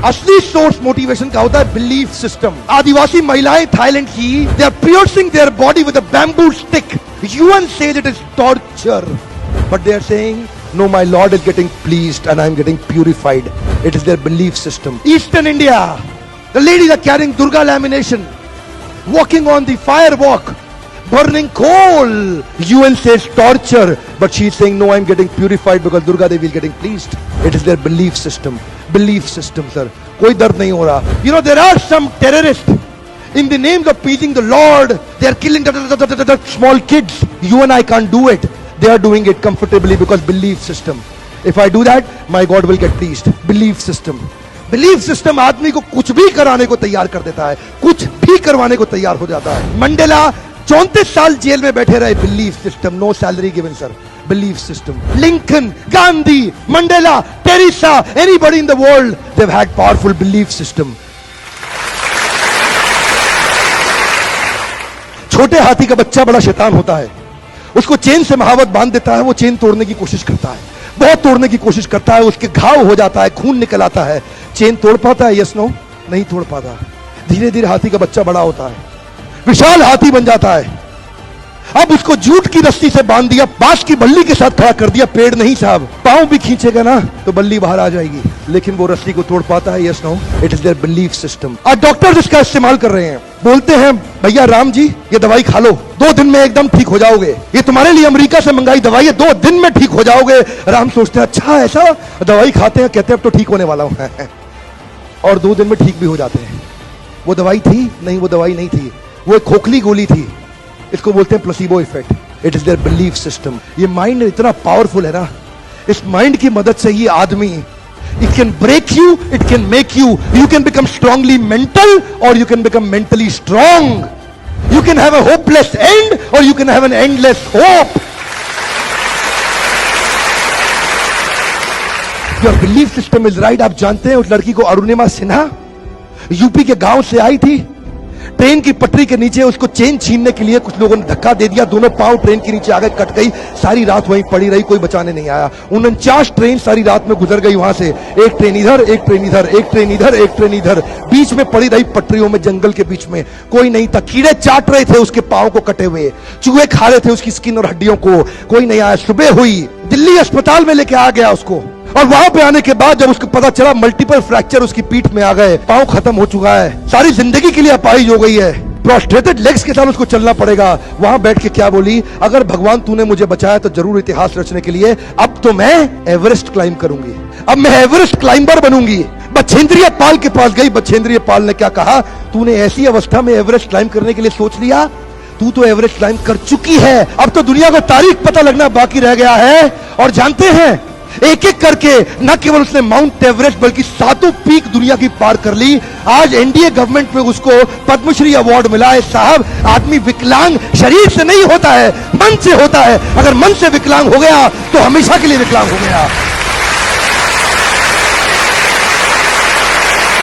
असली source motivation का होता है बिलीफ सिस्टम। आदिवासी महिलाएं थाईलैंड की, they are piercing their body with a bamboo stick. UN says it is torture, but they are saying no, my Lord is getting pleased and I am getting purified. It is their belief system. Eastern India, the ladies are carrying Durga lamination, walking on the fire walk, burning coal. UN says torture, but she is saying no, I am getting purified because Durga Devi is getting pleased. It is their belief system. Belief system, sir. कोई दर्द नहीं हो रहा. You know, there are some terrorists in the name of pleasing the Lord. They are killing small kids. You and I can't do it. They are doing it comfortably because belief system. If I do that, my God will get pleased. Belief system. Belief system आदमी को कुछ भी कराने को तैयार कर देता है, कुछ भी करवाने को तैयार हो जाता है। मंडेला 34 साल जेल में बैठे रहे। Belief system, no salary given sir. Belief system. Lincoln, Gandhi, Mandela, Teresa, anybody in the world, they have had powerful belief system. छोटे हाथी का बच्चा बड़ा शैतान होता है, उसको चेन से महावत बांध देता है, वो चेन तोड़ने की कोशिश करता है, बहुत तोड़ने की कोशिश करता है, उसके घाव हो जाता है, खून निकल आता है। चेन तोड़ पाता है? यस नो, नहीं तोड़ पाता। धीरे धीरे हाथी का बच्चा बड़ा होता है, विशाल हाथी बन जाता है। अब उसको जूट की रस्सी से बांध दिया, बांस की बल्ली के साथ खड़ा कर दिया। पेड़ नहीं साहब, पांव भी खींचेगा ना तो बल्ली बाहर आ जाएगी, लेकिन वो रस्सी को तोड़ पाता है? Yes no, it is their belief system. आज डॉक्टर्स इसका इस्तेमाल कर रहे हैं, बोलते हैं भैया राम जी ये दवाई खा लो, 2 दिन में एकदम ठीक हो जाओगे, ये तुम्हारे लिए अमेरिका से मंगाई दवाई है, 2 दिन में ठीक हो जाओगे। राम सोचते हैं अच्छा ऐसा, दवाई खाते हैं, कहते हैं अब तो ठीक होने वाला हूं और 2 दिन में ठीक भी हो जाते हैं। वो दवाई थी? नहीं, वो दवाई नहीं थी, वो एक खोखली गोली थी। इसको बोलते हैं placebo effect. It is their belief system. ये माइंड इतना पावरफुल है ना, इस माइंड की मदद से ये आदमी, it can break you, it can make you, you can become strongly mental or you can become mentally strong. You can have a hopeless end or you can have an endless hope. Your belief system is right. आप जानते हैं उस लड़की को Arunima Sinha UP के गांव से आई थी, ट्रेन की पटरी के नीचे उसको चेन छीनने के लिए कुछ लोगों ने धक्का दे दिया, दोनों पांव ट्रेन के नीचे आ गए, कट गई, सारी रात वहीं पड़ी रही, कोई बचाने नहीं आया। 49 ट्रेन सारी रात में गुजर गई वहां से, एक ट्रेन इधर, एक ट्रेन इधर, एक ट्रेन इधर, एक ट्रेन इधर, बीच में पड़ी रही पटरियों में, जंगल के बीच में, कोई नहीं था। कीड़े चाट रहे थे उसके पांव को कटे हुए, चूहे खा रहे थे उसकी स्किन और हड्डियों को, कोई नहीं आया। सुबह हुई, दिल्ली अस्पताल में लेके आ गया उसको, और वहां पे आने के बाद जब उसको पता चला मल्टीपल फ्रैक्चर उसकी पीठ में आ गए, पांव खत्म हो चुका है, सारी जिंदगी के लिए अपाहिज हो गई है, प्रोस्ट्रेटेड लेग्स के साथ उसको चलना पड़ेगा। वहां बैठ के क्या बोली? अगर भगवान तूने मुझे बचाया तो जरूर इतिहास रचने के लिए, अब तो मैं एवरेस्ट क्लाइंब करूंगी, अब मैं एवरेस्ट क्लाइंबर बनूंगी। बछेंद्रिय पाल के पास गई, बछेंद्रिय पाल ने क्या कहा? तूने ऐसी अवस्था में एवरेस्ट क्लाइंब करने के लिए सोच लिया, तू तो एवरेस्ट क्लाइंब कर चुकी है, अब तो दुनिया को तारीख पता लगना बाकी रह गया है। और जानते हैं, एक एक करके न केवल उसने माउंट एवरेस्ट बल्कि 7 पीक दुनिया की पार कर ली। आज एनडीए गवर्नमेंट में उसको पद्मश्री अवार्ड मिला है। साहब, आदमी विकलांग शरीर से नहीं होता है, मन से होता है। अगर मन से विकलांग हो गया तो हमेशा के लिए विकलांग हो गया।